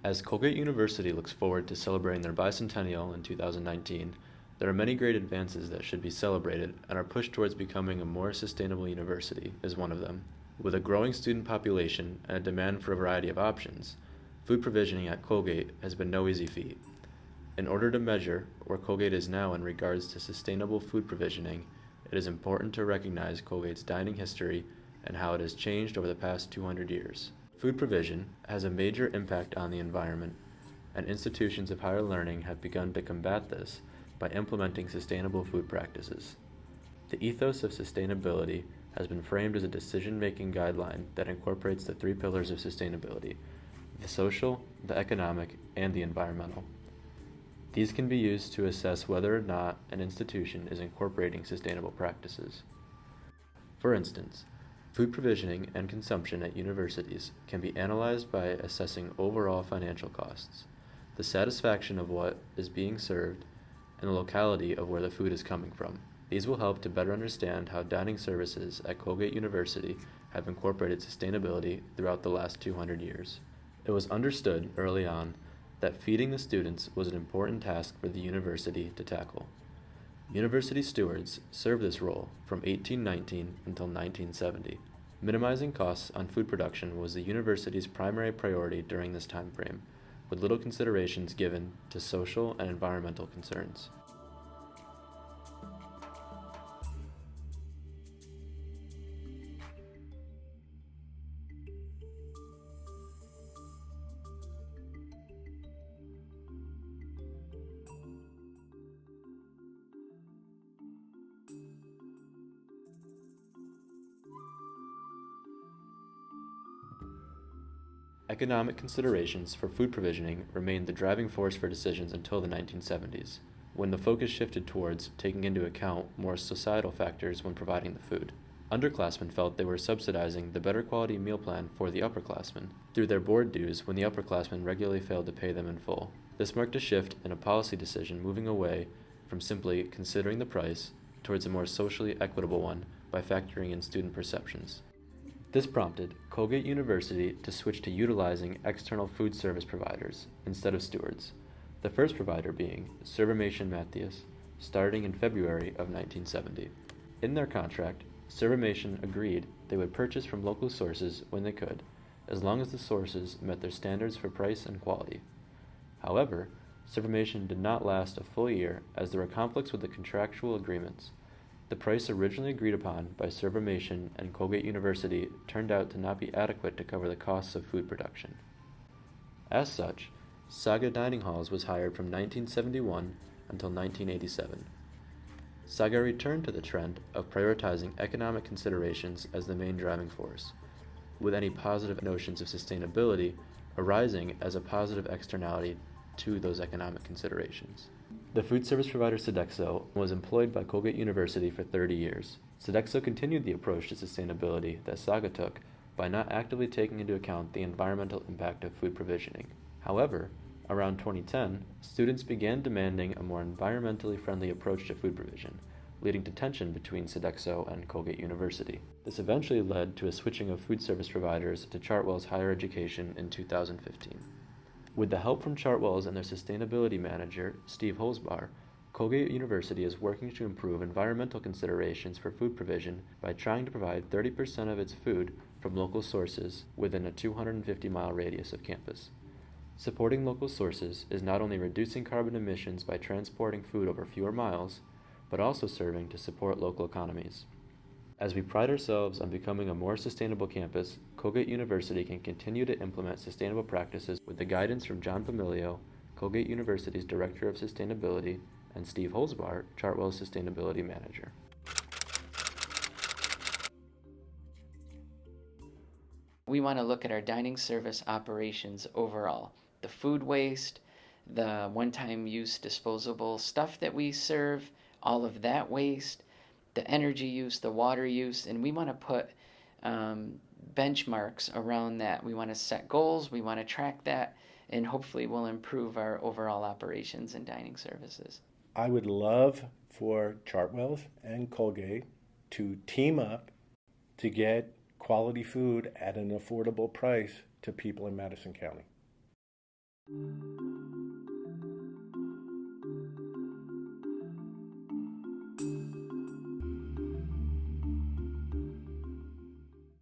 As Colgate University looks forward to celebrating their bicentennial in 2019, there are many great advances that should be celebrated, and our push towards becoming a more sustainable university is one of them. With a growing student population and a demand for a variety of options, food provisioning at Colgate has been no easy feat. In order to measure where Colgate is now in regards to sustainable food provisioning, it is important to recognize Colgate's dining history and how it has changed over the past 200 years. Food provision has a major impact on the environment, and institutions of higher learning have begun to combat this by implementing sustainable food practices. The ethos of sustainability has been framed as a decision-making guideline that incorporates the three pillars of sustainability: the social, the economic, and the environmental. These can be used to assess whether or not an institution is incorporating sustainable practices. For instance, food provisioning and consumption at universities can be analyzed by assessing overall financial costs, the satisfaction of what is being served, and the locality of where the food is coming from. These will help to better understand how dining services at Colgate University have incorporated sustainability throughout the last 200 years. It was understood early on that feeding the students was an important task for the university to tackle. University stewards served this role from 1819 until 1970. Minimizing costs on food production was the university's primary priority during this time frame, with little considerations given to social and environmental concerns. Economic considerations for food provisioning remained the driving force for decisions until the 1970s, when the focus shifted towards taking into account more societal factors when providing the food. Underclassmen felt they were subsidizing the better quality meal plan for the upperclassmen through their board dues when the upperclassmen regularly failed to pay them in full. This marked a shift in a policy decision moving away from simply considering the price towards a more socially equitable one by factoring in student perceptions. This prompted Colgate University to switch to utilizing external food service providers instead of stewards, the first provider being Servamation Matthias, starting in February of 1970. In their contract, Servamation agreed they would purchase from local sources when they could, as long as the sources met their standards for price and quality. However, Servamation did not last a full year as there were conflicts with the contractual agreements. The price originally agreed upon by Servamation and Colgate University turned out to not be adequate to cover the costs of food production. As such, Saga Dining Halls was hired from 1971 until 1987. Saga returned to the trend of prioritizing economic considerations as the main driving force, with any positive notions of sustainability arising as a positive externality to those economic considerations. The food service provider Sodexo was employed by Colgate University for 30 years. Sodexo continued the approach to sustainability that Saga took by not actively taking into account the environmental impact of food provisioning. However, around 2010, students began demanding a more environmentally friendly approach to food provision, leading to tension between Sodexo and Colgate University. This eventually led to a switching of food service providers to Chartwells Higher Education in 2015. With the help from Chartwells and their Sustainability Manager, Steve Holzbaur, Colgate University is working to improve environmental considerations for food provision by trying to provide 30% of its food from local sources within a 250-mile radius of campus. Supporting local sources is not only reducing carbon emissions by transporting food over fewer miles, but also serving to support local economies. As we pride ourselves on becoming a more sustainable campus, Colgate University can continue to implement sustainable practices with the guidance from John Pumilio, Colgate University's Director of Sustainability, and Steve Holzbaur, Chartwells Sustainability Manager. We want to look at our dining service operations overall. The food waste, the one-time use disposable stuff that we serve, all of that waste, the energy use, the water use, and we want to put benchmarks around that. We want to set goals, we want to track that, and hopefully we'll improve our overall operations and dining services. I would love for Chartwells and Colgate to team up to get quality food at an affordable price to people in Madison County. you.